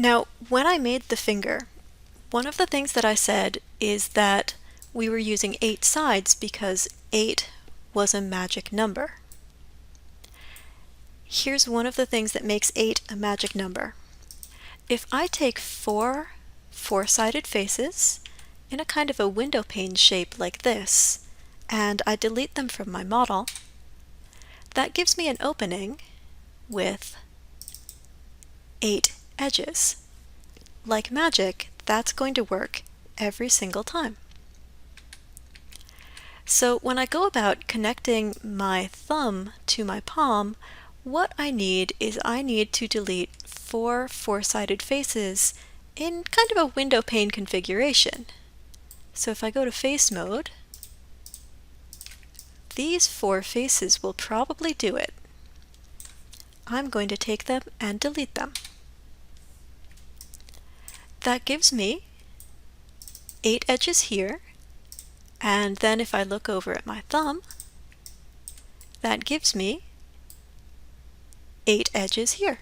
Now, when I made the finger, one of the things that I said is that we were using 8 sides because 8 was a magic number. Here's one of the things that makes 8 a magic number. If I take 4 four-sided faces in a kind of a window pane shape like this, and I delete them from my model, that gives me an opening with 8 edges. Like magic, that's going to work every single time. So when I go about connecting my thumb to my palm, what I need is I need to delete 4 four-sided faces in kind of a window pane configuration. So if I go to face mode, these 4 faces will probably do it. I'm going to take them and delete them. That gives me 8 edges here, and then if I look over at my thumb, that gives me 8 edges here.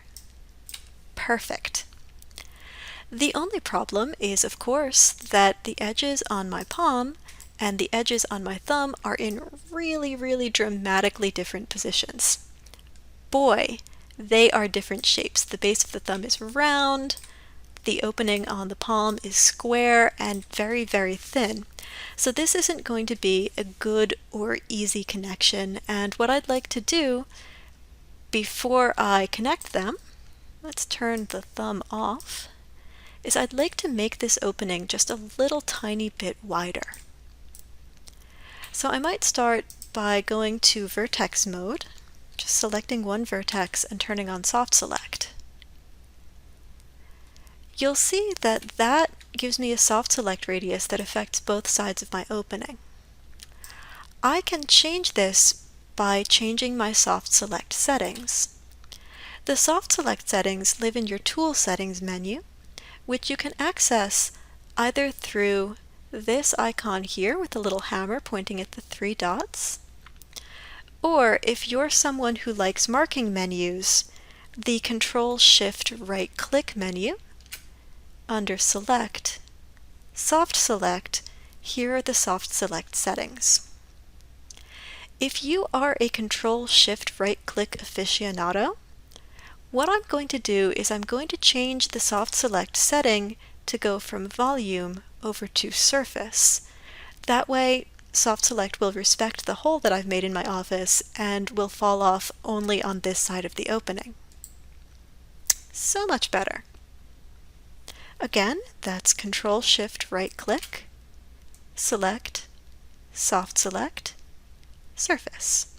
Perfect. The only problem is, of course, that the edges on my palm and the edges on my thumb are in really dramatically different positions. Boy, they are different shapes. The base of the thumb is round, the opening on the palm is square and very thin. So this isn't going to be a good or easy connection, and what I'd like to do before I connect them, let's turn the thumb off, is I'd like to make this opening just a little tiny bit wider. So I might start by going to vertex mode, just selecting one vertex and turning on soft select. You'll see that that gives me a soft select radius that affects both sides of my opening. I can change this by changing my soft select settings. The soft select settings live in your tool settings menu, which you can access either through this icon here with the little hammer pointing at the 3 dots, or if you're someone who likes marking menus, the Control-Shift-Right-Click menu. Under Select, Soft Select, here are the soft select settings. If you are a Control-Shift-Right-Click aficionado, what I'm going to do is I'm going to change the soft select setting to go from volume over to surface. That way, soft select will respect the hole that I've made in my office and will fall off only on this side of the opening. So much better. Again, that's Control-Shift-Right-Click, Select, Soft Select, Surface.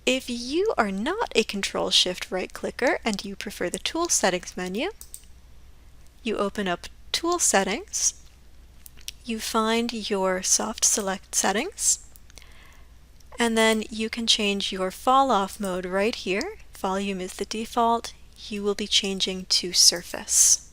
If you are not a Control-Shift-Right-Clicker and you prefer the Tool Settings menu, you open up Tool Settings, you find your Soft Select settings, and then you can change your fall-off mode right here. Volume is the default. You will be changing to Surface.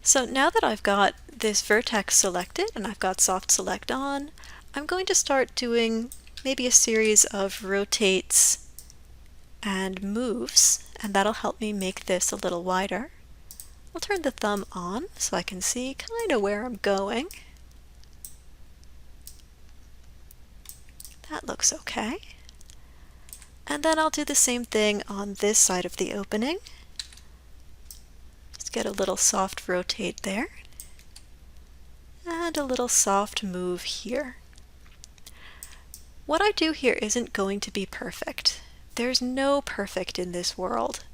So now that I've got this vertex selected and I've got soft select on, I'm going to start doing maybe a series of rotates and moves, and that'll help me make this a little wider. I'll turn the thumb on so I can see kind of where I'm going. That looks okay. And then I'll do the same thing on this side of the opening. Get a little soft rotate there, and a little soft move here. What I do here isn't going to be perfect. There's no perfect in this world,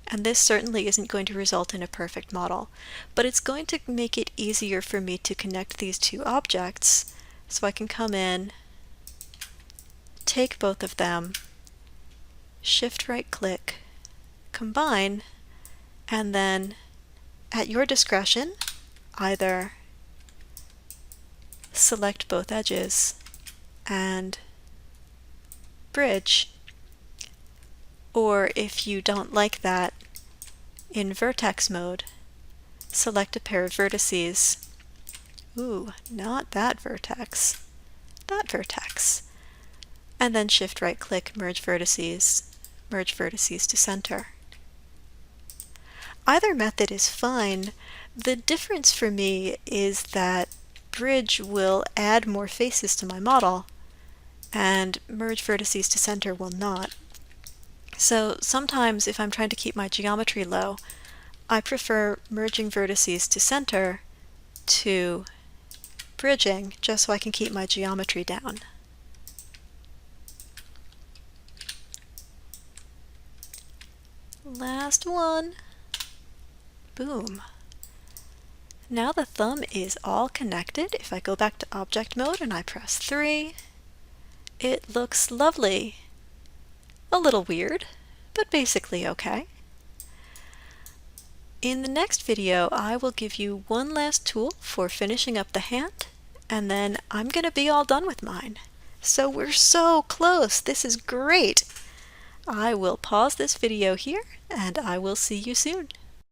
and this certainly isn't going to result in a perfect model, but it's going to make it easier for me to connect these two objects, so I can come in, take both of them, shift right click, combine, and then at your discretion, either select both edges and bridge, or if you don't like that, in vertex mode, select a pair of vertices. Ooh, not that vertex, that vertex. and then Shift right click, merge vertices to center. Either method is fine. The difference for me is that Bridge will add more faces to my model, and merge vertices to center will not. So sometimes if I'm trying to keep my geometry low, I prefer merging vertices to center to bridging, just so I can keep my geometry down. Last one. Boom. Now the thumb is all connected. If I go back to object mode and I press 3, it looks lovely. A little weird, but basically okay. In the next video, I will give you one last tool for finishing up the hand, and then I'm going to be all done with mine. So we're so close. This is great. I will pause this video here, and I will see you soon.